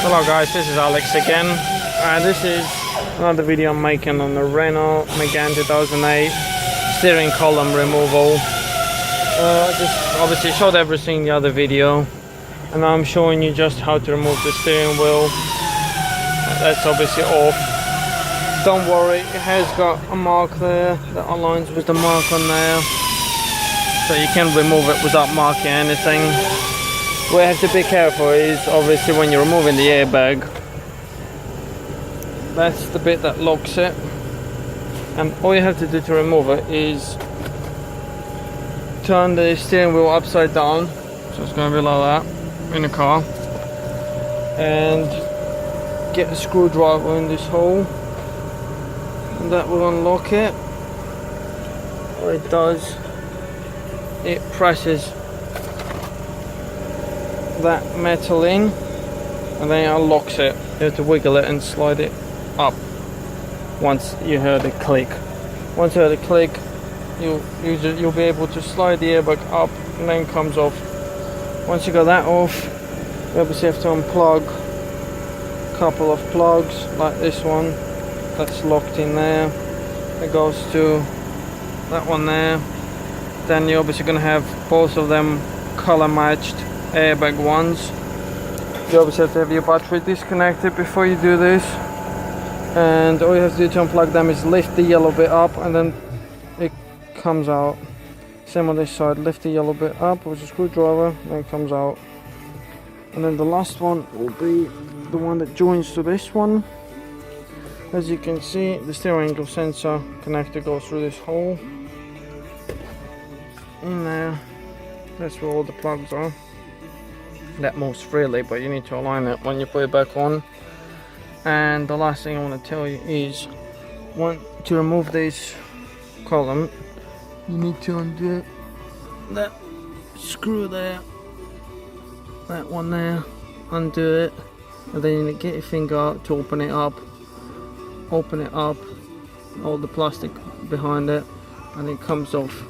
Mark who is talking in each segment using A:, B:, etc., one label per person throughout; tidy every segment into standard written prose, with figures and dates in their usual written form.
A: Hello guys, this is Alex again. This is another video I'm making on the Renault Megane 2008 steering column removal. I just obviously showed everything in the other video, and now I'm showing you just how to remove the steering wheel. That's obviously off. Don't worry, it has got a mark there that aligns with the mark on there, so you can remove it without marking anything. What you have to be careful is obviously when you're removing the airbag, that's the bit that locks it, and all you have to do to remove it is turn the steering wheel upside down, so it's going to be like that in the car, and get a screwdriver in this hole, and that will unlock it. What it does, it presses that metal in, and then it unlocks it. You have to wiggle it and slide it up once you heard it click. Once you heard it click, you'll be able to slide the airbag up, and then it comes off. Once you got that off, you obviously have to unplug a couple of plugs like this one that's locked in there. It goes to that one there. Then you're obviously going to have both of them color matched airbag ones. You obviously have to have your battery disconnected before you do this, and all you have to do to unplug them is lift the yellow bit up, and then it comes out. Same on this side, lift the yellow bit up with a screwdriver, then it comes out. And then the last one will be the one that joins to this one. As you can see, the steering wheel sensor connector goes through this hole in there. That's where all the plugs are. That moves freely, but you need to align it when you put it back on. And the last thing I want to tell you is, to remove this column, you need to undo that screw there, that one there, undo it, and then you need to get your finger out to open it up, all the plastic behind it, and it comes off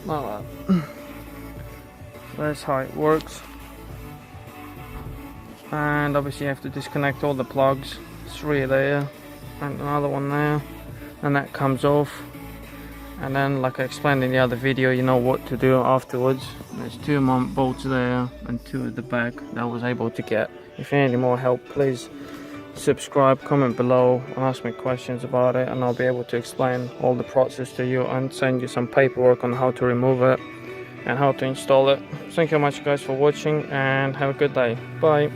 A: like that. That's how it works. And obviously you have to disconnect all the plugs, 3 there and another one there, and that comes off. And then, like I explained in the other video, you know what to do afterwards. There's 2 mount bolts there and 2 at the back that I was able to get. If you need any more help, please subscribe, comment below, and ask me questions about it, and I'll be able to explain all the process to you and send you some paperwork on how to remove it and how to install it. Thank you very much guys for watching, and have a good day. Bye.